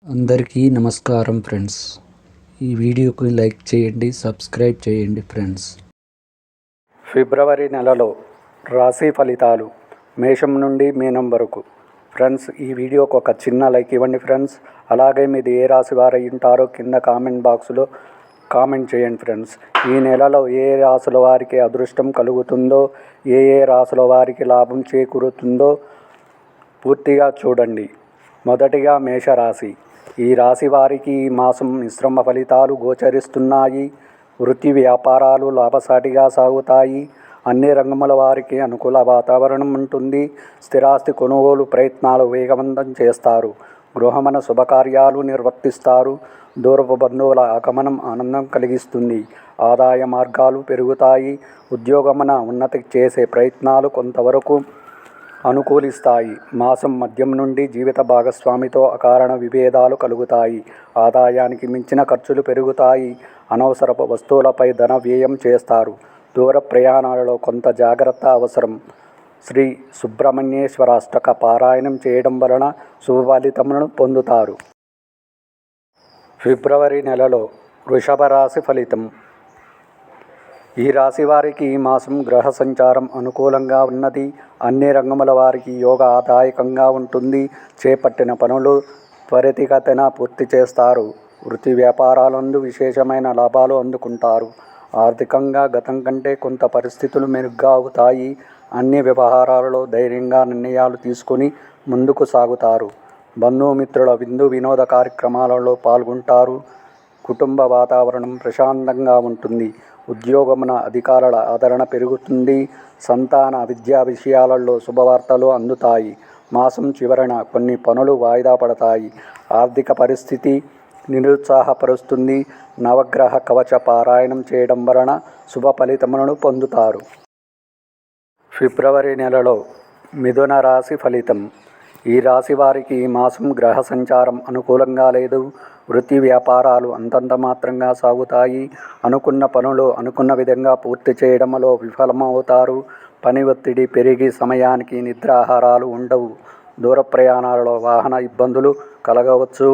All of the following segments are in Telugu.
అందరికీ నమస్కారం ఫ్రెండ్స్. ఈ వీడియోకి లైక్ చేయండి, సబ్స్క్రైబ్ చేయండి ఫ్రెండ్స్. ఫిబ్రవరి నెలలో రాశి ఫలితాలు మేషం నుండి మీనం వరకు. ఫ్రెండ్స్, ఈ వీడియోకి ఒక చిన్న లైక్ ఇవ్వండి ఫ్రెండ్స్. అలాగే మీది ఏ రాశి వారు ఉంటారో కింద కామెంట్ బాక్స్లో కామెంట్ చేయండి ఫ్రెండ్స్. ఈ నెలలో ఏ రాశుల వారికి అదృష్టం కలుగుతుందో, ఏ రాశుల వారికి లాభం చేకూరుతుందో పూర్తిగా చూడండి. మొదటిగా మేషరాశి. ఈ రాశి వారికి ఈ మాసం మిశ్రమ ఫలితాలు గోచరిస్తున్నాయి. వృత్తి వ్యాపారాలు లాభసాటిగా సాగుతాయి. అన్ని రంగముల వారికి అనుకూల వాతావరణం ఉంటుంది. స్థిరాస్తి కొనుగోలు ప్రయత్నాలు వేగవంతం చేస్తారు. గృహమన శుభకార్యాలు నిర్వర్తిస్తారు. దూరపు బంధువుల ఆగమనం ఆనందం కలిగిస్తుంది. ఆదాయ మార్గాలు పెరుగుతాయి. ఉద్యోగమన ఉన్నతి చేసే ప్రయత్నాలు కొంతవరకు అనుకూలిస్తాయి. మాసం మధ్యం నుండి జీవిత భాగస్వామితో అకారణ విభేదాలు కలుగుతాయి. ఆదాయానికి మించిన ఖర్చులు పెరుగుతాయి. అనవసరపు వస్తువులపై ధన వ్యయం చేస్తారు. దూర ప్రయాణాలలో కొంత జాగ్రత్త అవసరం. శ్రీ సుబ్రహ్మణ్యేశ్వర అష్టక పారాయణం చేయడం వలన శుభ ఫలితములను పొందుతారు. ఫిబ్రవరి నెలలో వృషభ రాశి ఫలితం. ఈ రాశి వారికి ఈ మాసం గ్రహ సంచారం అనుకూలంగా ఉన్నది. అన్ని రంగముల వారికి యోగ ఆదాయకంగా ఉంటుంది. చేపట్టిన పనులు త్వరితగతిన పూర్తి చేస్తారు. వృత్తి వ్యాపారాలందు విశేషమైన లాభాలు అందుకుంటారు. ఆర్థికంగా గతం కంటే కొంత పరిస్థితులు మెరుగ్గా అవుతాయి. అన్ని వ్యవహారాలలో ధైర్యంగా నిర్ణయాలు తీసుకుని ముందుకు సాగుతారు. బంధుమిత్రుల విందు వినోద కార్యక్రమాలలో పాల్గొంటారు. కుటుంబ వాతావరణం ప్రశాంతంగా ఉంటుంది. ఉద్యోగమున అధికారుల ఆదరణ పెరుగుతుంది. సంతాన విద్యా విషయాలలో శుభవార్తలు అందుతాయి. మాసం చివరన కొన్ని పనులు వాయిదా పడతాయి. ఆర్థిక పరిస్థితి నిరుత్సాహపరుస్తుంది. నవగ్రహ కవచ పారాయణం చేయడం వలన శుభ ఫలితములను పొందుతారు. ఫిబ్రవరి నెలలో మిథున రాశి ఫలితం. ఈ రాశి వారికి ఈ మాసం గ్రహ సంచారం అనుకూలంగా లేదు. వృత్తి వ్యాపారాలు అంతంత మాత్రంగా సాగుతాయి. అనుకున్న పనులు అనుకున్న విధంగా పూర్తి చేయడంలో విఫలమవుతారు. పని ఒత్తిడి పెరిగి సమయానికి నిద్రాహారాలు ఉండవు. దూర ప్రయాణాలలో వాహన ఇబ్బందులు కలగవచ్చు.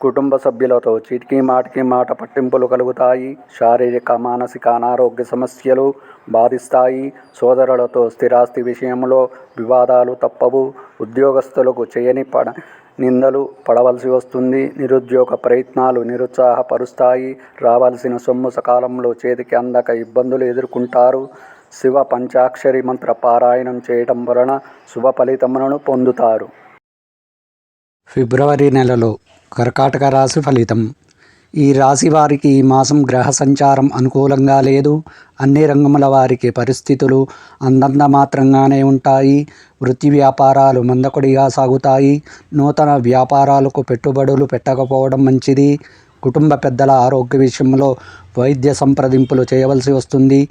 కుటుంబ సభ్యులతో చీటికి మాటికి మాట పట్టింపులు కలుగుతాయి. శారీరక మానసిక అనారోగ్య సమస్యలు బాధిస్తాయి. సోదరులతో స్థిరాస్తి విషయంలో వివాదాలు తప్పవు. ఉద్యోగస్తులకు చేయని నిందలు పడవలసి వస్తుంది. నిరుద్యోగ ప్రయత్నాలు నిరుత్సాహపరుస్తాయి. రావాల్సిన సొమ్ము సకాలంలో చేతికి అందక ఇబ్బందులు ఎదుర్కొంటారు. శివ పంచాక్షరి మంత్ర పారాయణం చేయడం వలన శుభ ఫలితములను పొందుతారు. ఫిబ్రవరి నెలలో కర్కాటక రాశి ఫలితం. ఈ రాశి వారికి ఈ మాసం గ్రహ సంచారం అనుకూలంగా లేదు. అన్ని రంగముల వారికి పరిస్థితులు అందంత మాత్రంగానే ఉంటాయి. వృత్తి వ్యాపారాలు మందకొడిగా సాగుతాయి. నూతన వ్యాపారాలకు పెట్టుబడులు పెట్టకపోవడం మంచిది. కుటుంబ పెద్దల ఆరోగ్య విషయంలో వైద్య సంప్రదింపులు చేయవలసి వస్తుంది.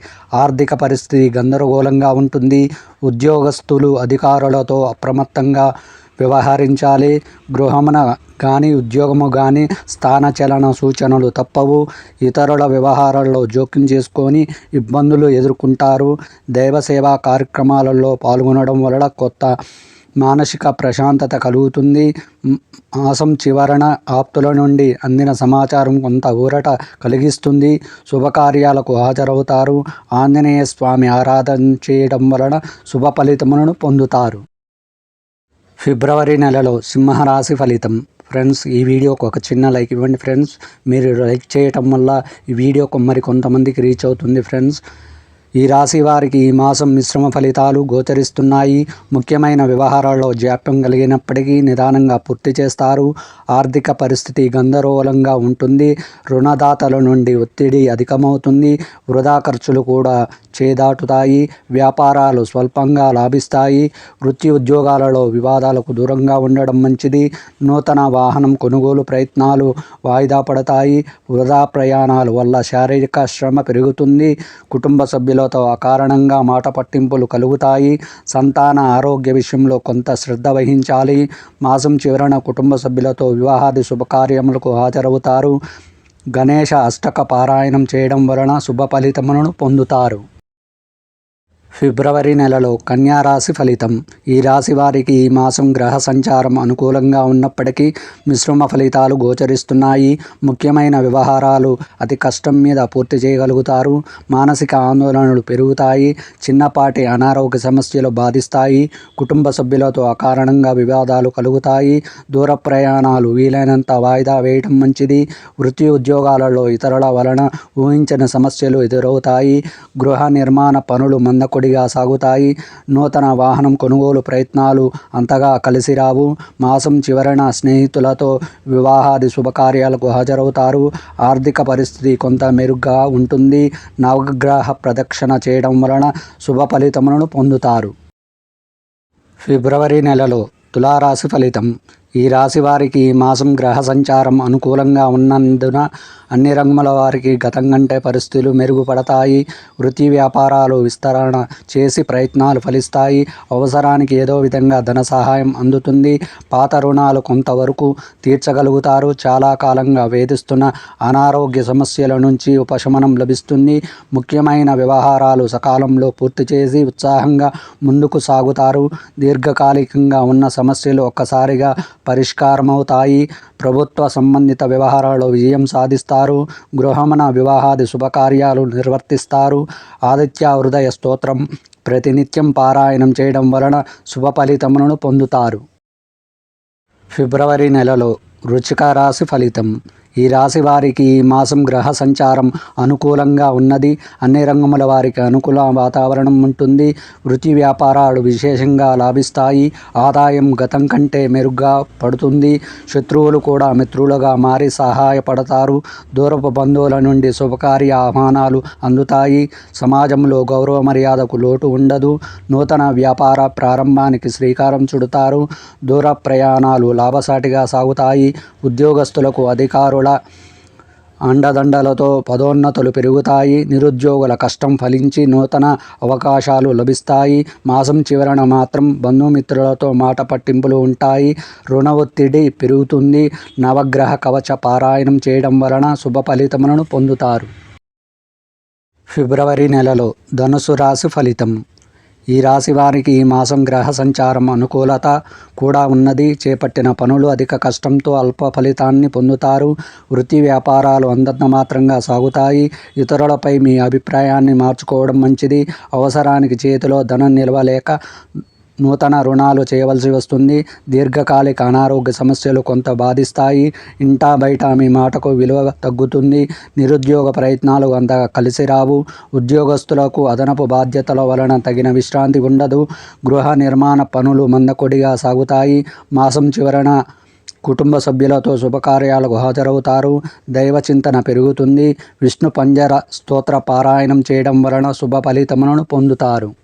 ఆర్థిక పరిస్థితి గందరగోళంగా ఉంటుంది. ఉద్యోగస్తులు అధికారులతో అప్రమత్తంగా వ్యవహరించాలి. గృహమున కానీ ఉద్యోగము కానీ స్థానచలన సూచనలు తప్పవు. ఇతరుల వ్యవహారాల్లో జోక్యం చేసుకొని ఇబ్బందులు ఎదుర్కొంటారు. దైవసేవా కార్యక్రమాలలో పాల్గొనడం వలన కొత్త మానసిక ప్రశాంతత కలుగుతుంది. మాసం చివరన ఆప్తుల నుండి అందిన సమాచారం కొంత ఊరట కలిగిస్తుంది. శుభకార్యాలకు హాజరవుతారు. ఆంజనేయ స్వామి ఆరాధన చేయడం వలన శుభ ఫలితములను పొందుతారు. ఫిబ్రవరి నెలలో సింహరాశి ఫలితం. ఫ్రెండ్స్, ఈ వీడియోకి ఒక చిన్న లైక్ ఇవ్వండి ఫ్రెండ్స్. మీరు లైక్ చేయటం వల్ల ఈ వీడియోకి మరి కొంతమందికి రీచ్ అవుతుంది ఫ్రెండ్స్. ఈ రాశి వారికి ఈ మాసం మిశ్రమ ఫలితాలు గోచరిస్తున్నాయి. ముఖ్యమైన వ్యవహారాల్లో జాప్యం కలిగినప్పటికీ నిదానంగా పూర్తి చేస్తారు. ఆర్థిక పరిస్థితి గందరగోళంగా ఉంటుంది. రుణదాతల నుండి ఒత్తిడి అధికమవుతుంది. వృధా ఖర్చులు కూడా చేదాటుతాయి. వ్యాపారాలు స్వల్పంగా లాభిస్తాయి. వృత్తి ఉద్యోగాలలో వివాదాలకు దూరంగా ఉండడం మంచిది. నూతన వాహనం కొనుగోలు ప్రయత్నాలు వాయిదా పడతాయి. వృధా ప్రయాణాల వల్ల శారీరక శ్రమ పెరుగుతుంది. కుటుంబ సభ్యులతో అకారణంగా మాట పట్టింపులు కలుగుతాయి. సంతాన ఆరోగ్య విషయంలో కొంత శ్రద్ధ వహించాలి. మాసం చివరన కుటుంబ సభ్యులతో వివాహాది శుభకార్యములకు హాజరవుతారు. గణేష అష్టక పారాయణం చేయడం వలన శుభ ఫలితములను పొందుతారు. ఫిబ్రవరి నెలలో కన్యా రాశి ఫలితం. ఈ రాశి వారికి ఈ మాసం గ్రహ సంచారం అనుకూలంగా ఉన్నప్పటికీ మిశ్రమ ఫలితాలు గోచరిస్తున్నాయి. ముఖ్యమైన వ్యవహారాలు అతి కష్టం మీద పూర్తి చేయగలుగుతారు. మానసిక ఆందోళనలు పెరుగుతాయి. చిన్నపాటి అనారోగ్య సమస్యలు బాధిస్తాయి. కుటుంబ సభ్యులతో అకారణంగా వివాదాలు కలుగుతాయి. దూర ప్రయాణాలు వీలైనంత వాయిదా వేయటం మంచిది. వృత్తి ఉద్యోగాలలో ఇతరుల వలన ఊహించని సమస్యలు ఎదురవుతాయి. గృహ నిర్మాణ పనులు మందకొడిగా సాగుతాయి. నూతన వాహనం కొనుగోలు ప్రయత్నాలు అంతగా కలిసి రావు. మాసం చివరన స్నేహితులతో వివాహాది శుభకార్యాలకు హాజరవుతారు. ఆర్థిక పరిస్థితి కొంత మెరుగ్గా ఉంటుంది. నవగ్రహ ప్రదక్షిణ చేయడం వలన శుభ ఫలితములను పొందుతారు. ఫిబ్రవరి నెలలో తులారాశి ఫలితం. ఈ రాశి వారికి ఈ మాసం గ్రహ సంచారం అనుకూలంగా ఉన్నందున అన్ని రంగముల వారికి గతం కంటే పరిస్థితులు మెరుగుపడతాయి. వృత్తి వ్యాపారాలు విస్తరణ చేసి ప్రయత్నాలు ఫలిస్తాయి. అవసరానికి ఏదో విధంగా ధన సహాయం అందుతుంది. పాత రుణాలు కొంతవరకు తీర్చగలుగుతారు. చాలా కాలంగా వేధిస్తున్న అనారోగ్య సమస్యల నుంచి ఉపశమనం లభిస్తుంది. ముఖ్యమైన వ్యవహారాలు సకాలంలో పూర్తి చేసి ఉత్సాహంగా ముందుకు సాగుతారు. దీర్ఘకాలికంగా ఉన్న సమస్యలు ఒక్కసారిగా పరిష్కారమవుతాయి. ప్రభుత్వ సంబంధిత వ్యవహారాల్లో విజయం సాధిస్తారు. గృహమున వివాహాది శుభకార్యాలు నిర్వర్తిస్తారు. ఆదిత్య హృదయ స్తోత్రం ప్రతినిత్యం పారాయణం చేయడం వలన శుభ ఫలితములను పొందుతారు. ఫిబ్రవరి నెలలో వృశ్చిక రాశి ఫలితం. ఈ రాశి వారికి ఈ మాసం గ్రహ సంచారం అనుకూలంగా ఉన్నది. అన్ని రంగముల వారికి అనుకూల వాతావరణం ఉంటుంది. వృత్తి వ్యాపారాలు విశేషంగా లాభిస్తాయి. ఆదాయం గతం కంటే మెరుగ్గా పడుతుంది. శత్రువులు కూడా మిత్రులుగా మారి సహాయపడతారు. దూరపు బంధువుల నుండి శుభకార్య ఆహ్వానాలు అందుతాయి. సమాజంలో గౌరవ మర్యాదకు లోటు ఉండదు. నూతన వ్యాపార ప్రారంభానికి శ్రీకారం చుడతారు. దూర ప్రయాణాలు లాభసాటిగా సాగుతాయి. ఉద్యోగస్తులకు అధికారుల అండదండలతో పదోన్నతులు పెరుగుతాయి. నిరుద్యోగుల కష్టం ఫలించి నూతన అవకాశాలు లభిస్తాయి. మాసం చివరన మాత్రం బంధుమిత్రులతో మాట పట్టింపులు ఉంటాయి. రుణ ఒత్తిడి పెరుగుతుంది. నవగ్రహ కవచ పారాయణం చేయడం వలన శుభ ఫలితములను పొందుతారు. ఫిబ్రవరి నెలలో ధనుసు రాశి ఫలితం. ఈ రాశి వారికి ఈ మాసం గ్రహ సంచారం అనుకూలత కూడా ఉన్నది. చేపట్టిన పనులు అధిక కష్టంతో అల్ప ఫలితాన్ని పొందుతారు. వృత్తి వ్యాపారాలు అంతంత మాత్రంగా సాగుతాయి. ఇతరులపై మీ అభిప్రాయాన్ని మార్చుకోవడం మంచిది. అవసరానికి చేతిలో ధనం నిలవలేక నూతన రుణాలు చేయవలసి వస్తుంది. దీర్ఘకాలిక అనారోగ్య సమస్యలు కొంత బాధిస్తాయి. ఇంటా బయట మీ మాటకు విలువ తగ్గుతుంది. నిరుద్యోగ ప్రయత్నాలు అంతగా కలిసి రావు. ఉద్యోగస్తులకు అదనపు బాధ్యతల వలన తగిన విశ్రాంతి ఉండదు. గృహ నిర్మాణ పనులు మందకొడిగా సాగుతాయి. మాసం చివరన కుటుంబ సభ్యులతో శుభకార్యాలకు హాజరవుతారు. దైవ చింతన పెరుగుతుంది. విష్ణు పంజర స్తోత్ర పారాయణం చేయడం వలన శుభ ఫలితములను పొందుతారు.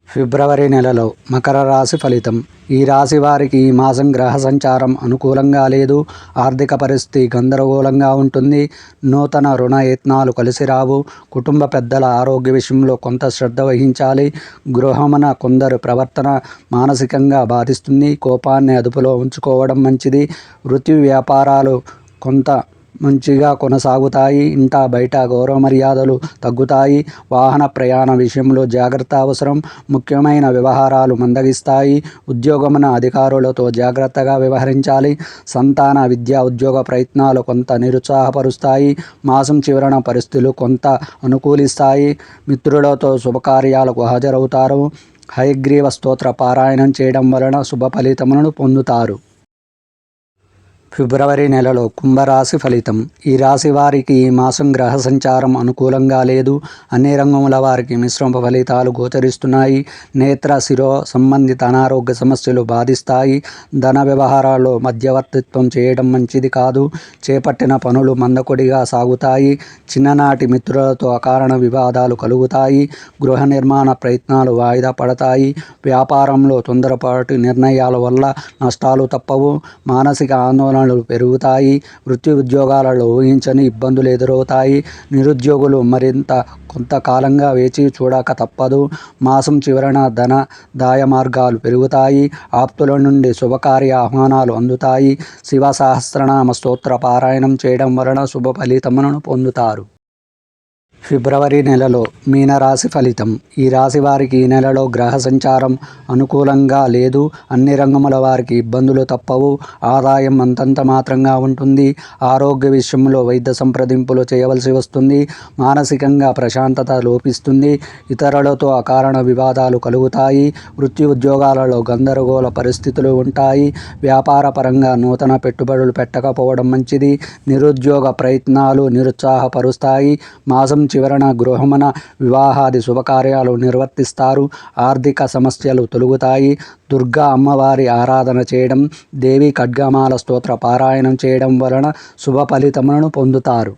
ఫిబ్రవరి నెలలో మకర రాశి ఫలితం. ఈ రాశి వారికి ఈ మాసం గ్రహ సంచారం అనుకూలంగా లేదు. ఆర్థిక పరిస్థితి గందరగోళంగా ఉంటుంది. నూతన రుణ యత్నాలు కలిసి రావు. కుటుంబ పెద్దల ఆరోగ్య విషయంలో కొంత శ్రద్ధ వహించాలి. గృహమున కొందరు ప్రవర్తన మానసికంగా బాధిస్తుంది. కోపాన్ని అదుపులో ఉంచుకోవడం మంచిది. వృత్తి వ్యాపారాలు కొంత మంచిగా కొనసాగుతాయి. ఇంటా బయట గౌరవ మర్యాదలు తగ్గుతాయి. వాహన ప్రయాణ విషయంలో జాగ్రత్త అవసరం. ముఖ్యమైన వ్యవహారాలు మందగిస్తాయి. ఉద్యోగమున అధికారులతో జాగ్రత్తగా వ్యవహరించాలి. సంతాన విద్యా ఉద్యోగ ప్రయత్నాలు కొంత నిరుత్సాహపరుస్తాయి. మాసం చివరన పరిస్థితులు కొంత అనుకూలిస్తాయి. మిత్రులతో శుభకార్యాలకు హాజరవుతారు. హయగ్రీవ స్తోత్ర పారాయణం చేయడం వలన శుభ ఫలితములను పొందుతారు. ఫిబ్రవరి నెలలో కుంభరాశి ఫలితం. ఈ రాశి వారికి ఈ మాసం గ్రహ సంచారం అనుకూలంగా లేదు. అన్ని రంగముల వారికి మిశ్రమ ఫలితాలు గోచరిస్తున్నాయి. నేత్ర శిరో సంబంధిత అనారోగ్య సమస్యలు బాధిస్తాయి. ధన వ్యవహారాల్లో మధ్యవర్తిత్వం చేయడం మంచిది కాదు. చేపట్టిన పనులు మందకొడిగా సాగుతాయి. చిన్ననాటి మిత్రులతో అకారణ వివాదాలు కలుగుతాయి. గృహ నిర్మాణ ప్రయత్నాలు వాయిదా పడతాయి. వ్యాపారంలో తొందరపాటు నిర్ణయాల వల్ల నష్టాలు తప్పవు. మానసిక ఆందోళన పెరుగుతాయి. వృత్తి ఉద్యోగాలలో ఊహించని ఇబ్బందులు ఎదురవుతాయి. నిరుద్యోగులు మరింత కొంతకాలంగా వేచి చూడక తప్పదు. మాసం చివరన ధన దాయ మార్గాలు పెరుగుతాయి. ఆప్తుల నుండి శుభకార్య ఆహ్వానాలు అందుతాయి. శివ సహస్రనామ స్తోత్ర పారాయణం చేయడం వలన శుభ ఫలితములను పొందుతారు. ఫిబ్రవరి నెలలో మీనరాశి ఫలితం. ఈ రాశి వారికి ఈ నెలలో గ్రహ సంచారం అనుకూలంగా లేదు. అన్ని రంగముల వారికి ఇబ్బందులు తప్పవు. ఆదాయం అంతంత మాత్రంగా ఉంటుంది. ఆరోగ్య విషయంలో వైద్య సంప్రదింపులు చేయవలసి వస్తుంది. మానసికంగా ప్రశాంతత లోపిస్తుంది. ఇతరులతో అకారణ వివాదాలు కలుగుతాయి. వృత్తి ఉద్యోగాలలో గందరగోళ పరిస్థితులు ఉంటాయి. వ్యాపార పరంగా నూతన పెట్టుబడులు పెట్టకపోవడం మంచిది. నిరుద్యోగ ప్రయత్నాలు నిరుత్సాహపరుస్తాయి. మాసం చివరన గృహమున వివాహాది శుభకార్యాలు నిర్వర్తిస్తారు. ఆర్థిక సమస్యలు తొలగుతాయి. దుర్గా అమ్మవారి ఆరాధన చేయడం, దేవి ఖడ్గమాల స్తోత్ర పారాయణం చేయడం వలన శుభ ఫలితములను పొందుతారు.